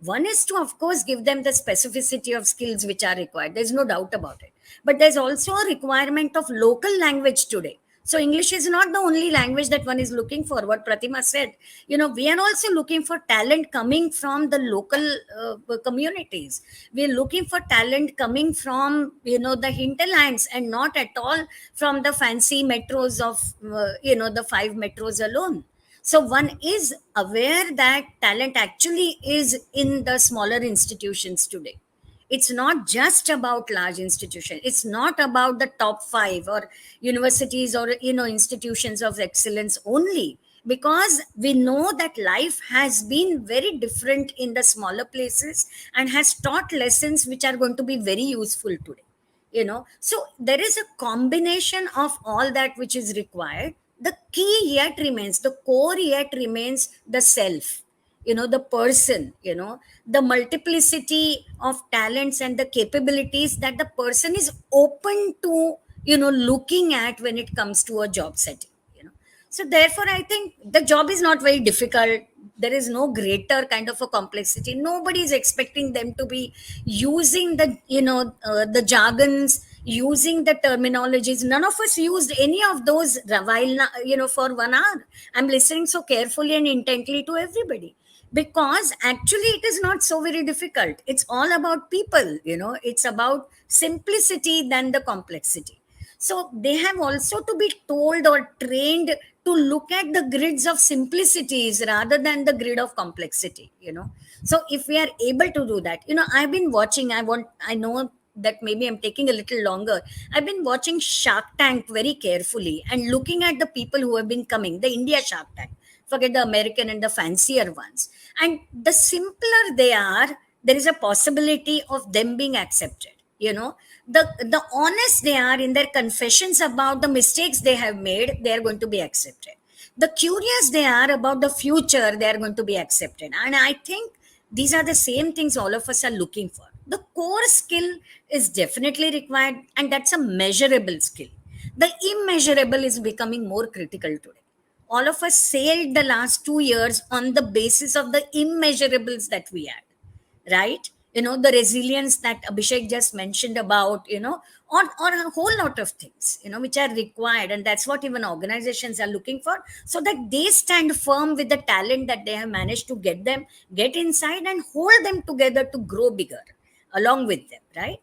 One is to, of course, give them the specificity of skills which are required. There's no doubt about it. But there's also a requirement of local language today. So English is not the only language that one is looking for. What Pratima said, we are also looking for talent coming from the local communities. We are looking for talent coming from, the hinterlands, and not at all from the fancy metros of, the five metros alone. So one is aware that talent actually is in the smaller institutions today. It's not just about large institutions. It's not about the top five or universities or institutions of excellence only, because we know that life has been very different in the smaller places and has taught lessons which are going to be very useful today. So there is a combination of all that which is required. The key yet remains, the core yet remains the self, the person, the multiplicity of talents and the capabilities that the person is open to, looking at when it comes to a job setting. So therefore I think the job is not very difficult. There is no greater kind of a complexity. Nobody is expecting them to be using the jargons, using the terminologies. None of us used any of those while for 1 hour. I'm listening so carefully and intently to everybody, because actually it is not so very difficult. It's all about people. It's about simplicity than the complexity. So they have also to be told or trained to look at the grids of simplicities rather than the grid of complexity. So if we are able to do that, I've been watching, I know that maybe I'm taking a little longer. I've been watching Shark Tank very carefully and looking at the people who have been coming, the India Shark Tank, forget the American and the fancier ones. And the simpler they are, there is a possibility of them being accepted. The honest they are in their confessions about the mistakes they have made, they are going to be accepted. The curious they are about the future, they are going to be accepted. And I think these are the same things all of us are looking for. The core skill is definitely required, and that's a measurable skill. The immeasurable is becoming more critical today. All of us sailed the last 2 years on the basis of the immeasurables that we had, right? The resilience that Abhishek just mentioned about, or a whole lot of things, which are required. And that's what even organizations are looking for, so that they stand firm with the talent that they have managed to get inside, and hold them together to grow bigger along with them, right?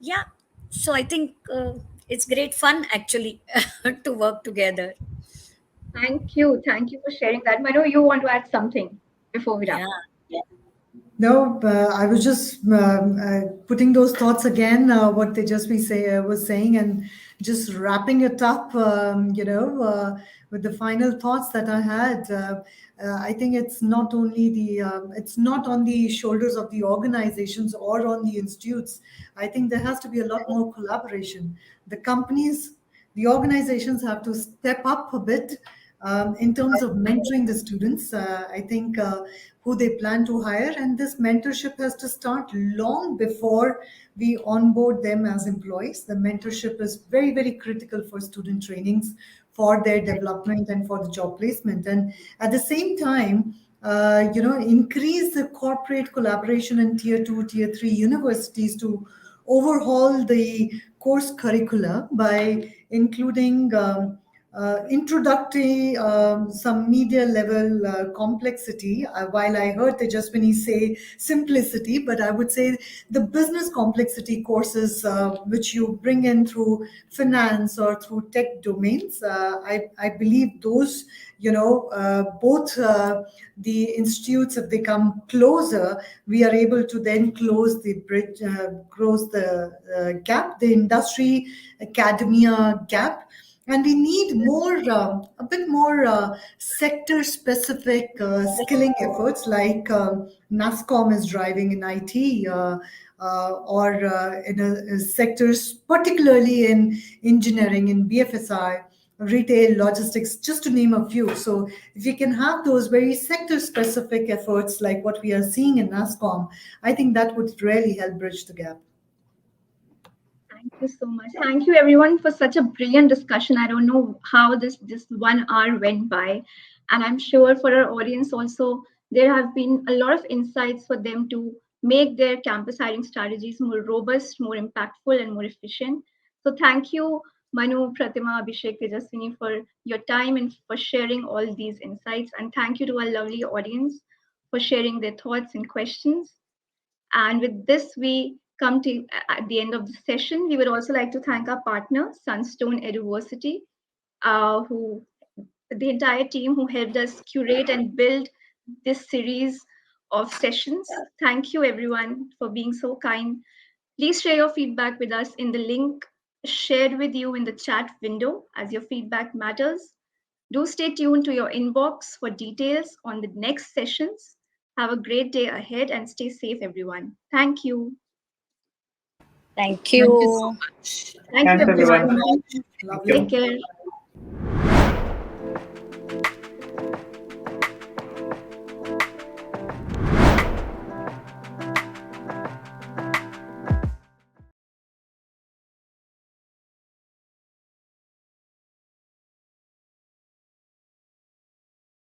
Yeah. So I think it's great fun actually to work together. Thank you. Thank you for sharing that. Manu, you want to add something before we wrap Yeah. up? No, I was just putting those thoughts again, what was saying, and just wrapping it up. With the final thoughts that I had. I think it's not on the shoulders of the organizations or on the institutes. I think there has to be a lot more collaboration. The companies, the organizations have to step up a bit in terms of mentoring the students. I think who they plan to hire, and this mentorship has to start long before we onboard them as employees. The mentorship is very, very critical for student trainings, for their development, and for the job placement. And at the same time, increase the corporate collaboration in tier 2, tier 3 universities to overhaul the course curricula by including introductory, some media level complexity. While I heard Tejaswini say simplicity, but I would say the business complexity courses which you bring in through finance or through tech domains, I believe those, both the institutes, if they come closer, we are able to then close the bridge, close the gap, the industry academia gap. And we need more, a bit more sector specific skilling efforts like NASCOM is driving in IT, or in sectors, particularly in engineering, in BFSI, retail, logistics, just to name a few. So if we can have those very sector specific efforts like what we are seeing in NASCOM, I think that would really help bridge the gap. Thank you so much. Thank you everyone for such a brilliant discussion. I don't know how this 1 hour went by, and I'm sure for our audience also there have been a lot of insights for them to make their campus hiring strategies more robust, more impactful, and more efficient. So thank you, Manu, Pratima, Abhishek, Tejaswini, for your time and for sharing all these insights. And thank you to our lovely audience for sharing their thoughts and questions. And with this, we come to at the end of the session. We would also like to thank our partner, Sunstone University, who the entire team who helped us curate and build this series of sessions. Thank you, everyone, for being so kind. Please share your feedback with us in the link shared with you in the chat window, as your feedback matters. Do stay tuned to your inbox for details on the next sessions. Have a great day ahead and stay safe, everyone. Thank you. Thank Thank you so you. much. Thank you, Thanks, Thank you so everyone. everyone. much. Thank Lovely. Take you. care.